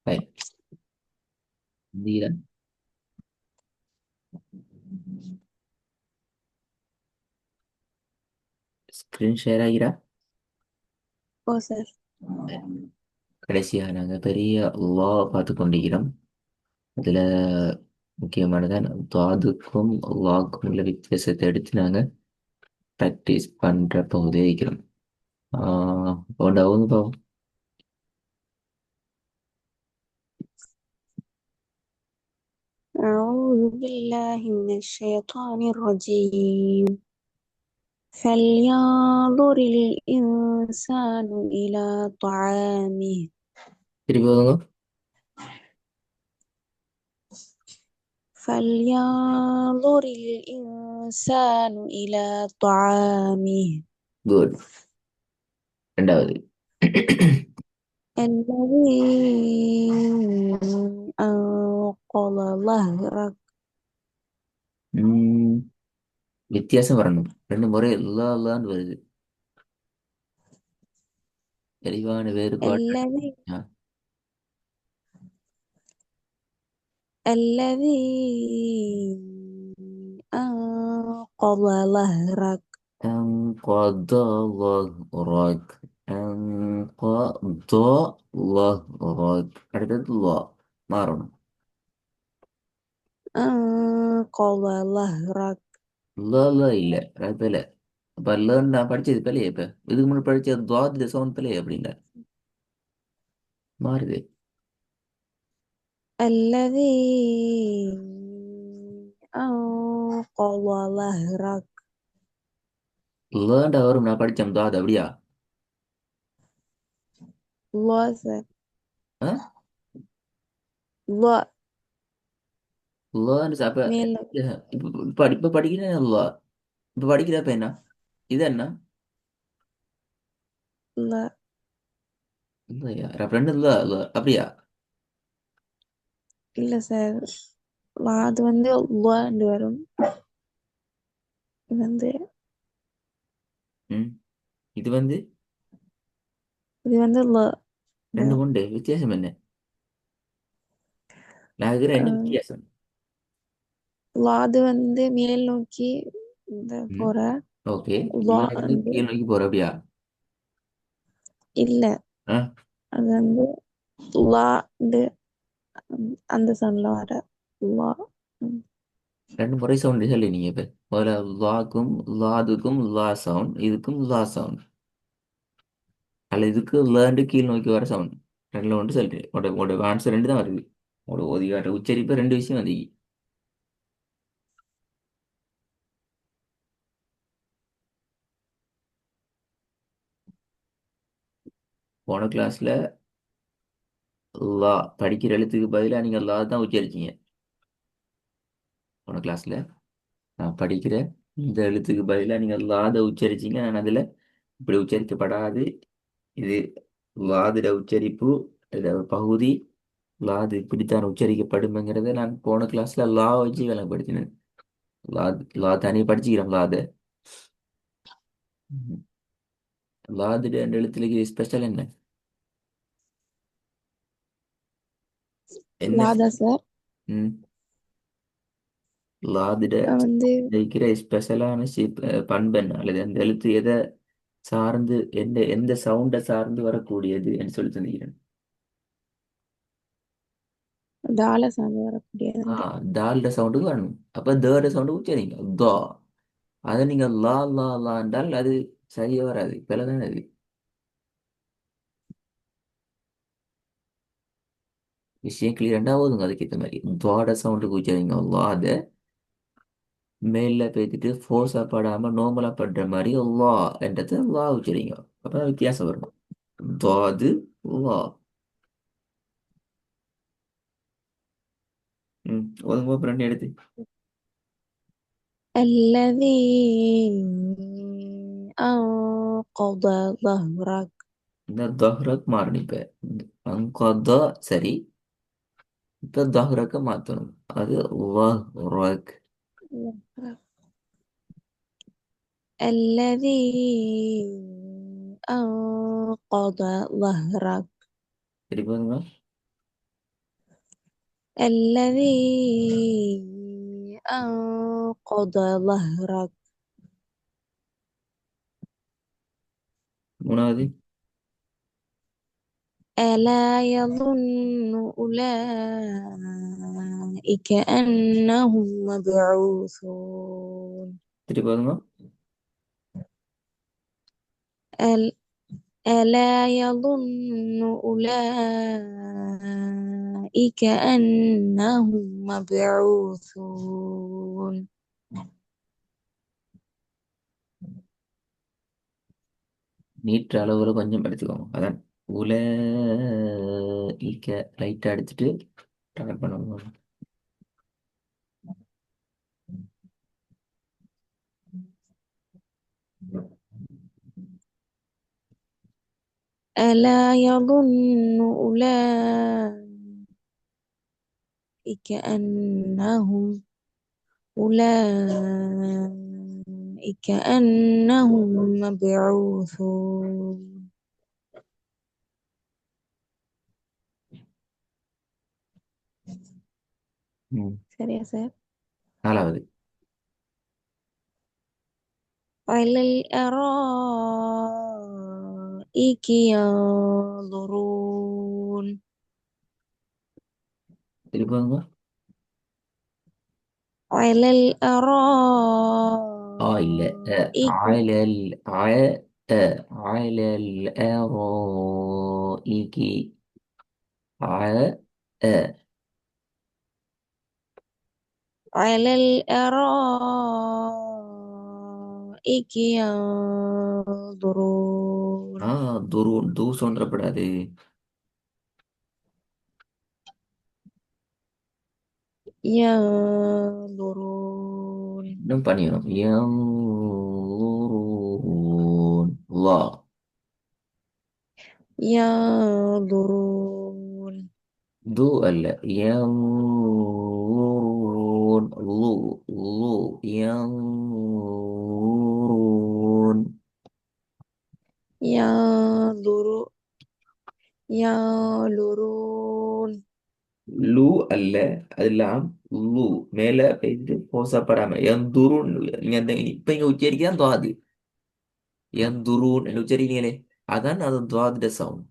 Baik, Dira, screen share ஆகிறா. ஓ sir. கடைசியாக நாங்கள் பெரிய லா பார்த்து கொண்டிருக்கிறோம். அதில் முக்கியமானதான் தாதுக்கும் லாக்கும் உள்ள வித்தியாசத்தை எடுத்து நாங்கள் ப்ராக்டிஸ் பண்ணுற பகுதியே இருக்கிறோம். ஒன்றாவது பாவம். أعوذ بالله من الشيطان الرجيم. فلينظر الإنسان إلى طعامه. திருப்பி போதுங்க. فلينظر الإنسان إلى طعامه குட். ரெண்டாவது. الذي أنقض ظهرك. ம், வித்தியாசம் வரணும். ரெண்டு முறை லான்னு வருது. தெளிவான வேறுபாடு. الذي ஆ, الذي أنقض ظهرك. انقض ظهرك. انقض ظهرك. அடுத்தது லா மாறணும். أنقض ظهرك. ல இல்ல அது பிள்ளை. அப்ப லேர்ன் நான் படிச்சது பிள்ளையே. இப்ப இதுக்கு முன்னாடி படிச்ச துவாத் சவுண்ட் பிள்ளையே அப்படின்னா மாறுது. الذي أنقض ظهرك. லேர்ன்டா வரும் நான் படிச்சேன் துவாத் அப்படியா? الله. ஆ, الله. லேர்ன் அப்ப மேல. இப்ப படிக்கிறேன் ல. இப்ப படிக்கிறப்ப என்ன இது என்ன لا. இல்லையா? ரெண்டு ல அப்படியா? இல்ல சார். அது வந்து லாண்டு வரும். இது வந்து ம், இது வந்து இது வந்து ல. ரெண்டு உண்டு வித்தியாசம் என்ன? நான் இருக்கிற என்ன வித்தியாசம்? அது வந்து மேல் நோக்கி இந்த ம், போற. ஓகே. லா ல வந்து வந்து கீழ் நோக்கி போற அப்படியா? இல்ல. ஆ, அது வந்து லாண்டு அந்த சவுண்ட்ல வர லா. ம். ரெண்டு முறை சவுண்ட் சொல்லி நீங்க இப்ப முதல்ல லாக்கும் லாதுக்கும் லா சவுண்ட், இதுக்கும் லா சவுண்ட். அல்ல இதுக்கு லேர்ண்டு கீழ் நோக்கி வர சவுண்ட். ரெண்டுல ஒன்று சொல்லிட்டு உங்களோட ஆன்சர் ரெண்டு தான் வருது. உங்களோட ஒதிகாட்ட உச்சரிப்பு ரெண்டு விஷயம் வந்து போன கிளாஸ்ல லா படிக்கிற எழுத்துக்கு பதிலாக நீங்க லா தான் உச்சரிச்சீங்க. போன கிளாஸ்ல நான் படிக்கிற இந்த எழுத்துக்கு பதிலாக நீங்க லா தான் உச்சரிச்சீங்க. நான் அதுல இப்படி உச்சரிக்கப்படாது. இது லாதுட உச்சரிப்பு, இதோட ஒரு பகுதி. லாது இப்படித்தான் உச்சரிக்கப்படும்ங்கிறத நான் போன கிளாஸ்ல லா வச்சு விளங்கப்படுத்தினேன். லா லா தனியாக படிச்சுக்கிறோம் லாத. லாதுட ரெண்டு எழுத்துலக்கு ஸ்பெஷல் என்ன? என்ன லாதா சார். ம், லாதுட வந்து இருக்கிற ஸ்பெஷலான பண்பு என்ன? அல்லது அந்த எழுத்து எதை சார்ந்து எந்த எந்த சவுண்டை சார்ந்து வரக்கூடியது என்று சொல்லி தந்திக்கிறேன். டால சார்ந்து வரக்கூடியது ஆ, வந்து தால்ட சவுண்டுக்கு வரணும். அப்ப தேர்ட சவுண்டு உச்சரிங்க தோ. அதை நீங்க லா லா லா என்றால் அது சரியா வராது. பிழைதான் அது. விஷயம் கிளியர் ஓதுங்க. அதுக்கேற்ற மாதிரி துவாட சவுண்டுக்கு உச்சரிங்க லாத. மேல பேத்துட்டு ஃபோர்ஸா படாம நோமலா படுற மாதிரி லா என்றது லா உச்சரிங்க. அப்பதான் வித்தியாசம் வரும். துவாது லா. ம், ஒதுங்க ரெண்டு எடுத்து. الذي أنقض ظهرك. இந்த தஹ்ரக் மாறணும் இப்ப. அங்கத சரி. இப்ப தஹ்ரக்க மாத்தணும். அது வஹ்ரக். الذي أنقض ظهرك. சரி பாருங்க. الذي أنقض ظهرك மூணாவது ألا يظن أولئك أنهم مبعوثون திருப்பி பாருங்க. أل- ألا يظن أولئك أنهم مبعوثون நீட்டுற அளவுல கொஞ்சம் எடுத்துக்கோங்க. அதான் உல ஈக்க லைட்டாக எடுத்துட்டு ட்ராவல் பண்ணணும். ألا يظن أولئك أنهم مبعوثون ம். சரியா சார் நாலாவது على الأرائك ينظرون திருப்பி பாருங்க. على இல்லை الأرائك ஆயிலல் ஆய ஆயிலல் ஈக்கி ஆய على الأرائك ينظرون துருவன் தூ சொல்றப்படாது. ينظرون இன்னும் பண்ணிடணும். யல்லா ينظرون து அல்ல யல்லூன் லு லு யல்லூன் ينظر ينظرون லு அல்ல அதெல்லாம் லு மேல பெய்து போசப்படாம எந்துருன் நீங்க அந்த இப்ப இங்க உச்சரிக்கதான் துவாது எந்துருன் உச்சரிக்கிறீங்களே அதான் அது துவாதுட சவுண்ட்.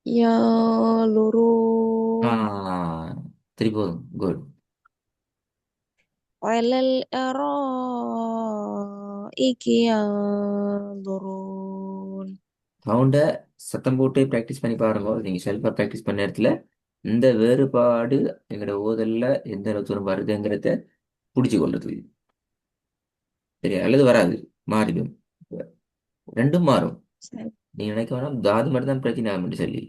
ஆ ينظرون திருப்பி குட். على الأرائك ينظرون சவுண்டை சத்தம் போட்டு ப்ராக்டிஸ் பண்ணி பாருங்க. நீங்கள் செல்ஃபாக ப்ராக்டிஸ் பண்ண இடத்துல இந்த வேறுபாடு எங்களோட ஓதல்ல எந்த அளவுக்கு வருதுங்கிறத பிடிச்சி கொள்ளுது. சரி அல்லது வராது மாறிடும். ரெண்டும் மாறும். சரி நீ நினைக்க வேணாம் தாது மட்டும் தான் பிரச்சனை ஆகும்னு சொல்லி.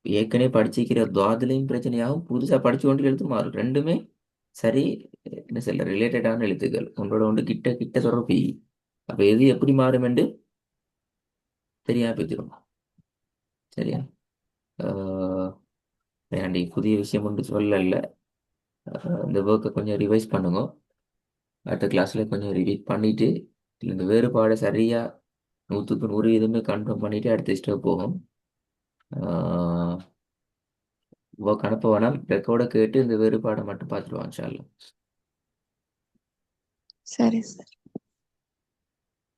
ஏற்கனவே படிச்சிருக்கிற துவாதுலையும் பிரச்சனையாகும், புதுசாக படிச்சு கொண்டு எழுத்து மாறும். ரெண்டுமே சரி என்ன சொல்ல ரிலேட்டடான எழுத்துக்கள் ஒன்றோட ஒன்று கிட்ட கிட்ட தொடர்பு. அப்போ எது எப்படி மாறும் என்று தெரியாம போய்த்திரும். சரியா? வேண்டி புதிய விஷயம் ஒன்று சொல்லல. இந்த ஒர்க்கை கொஞ்சம் ரிவைஸ் பண்ணுங்க. அடுத்த கிளாஸில் கொஞ்சம் ரிவைஸ் பண்ணிவிட்டு இந்த வேறுபாடை சரியாக 100% கன்ஃபார்ம் பண்ணிவிட்டு அடுத்த ஸ்டெப் போகும். ஒர்க் அனுப்ப வேணாம், ரெக்கார்டை கேட்டு இந்த வேறுபாடை மட்டும் பார்த்துட்டு வாங்க. சரி சார்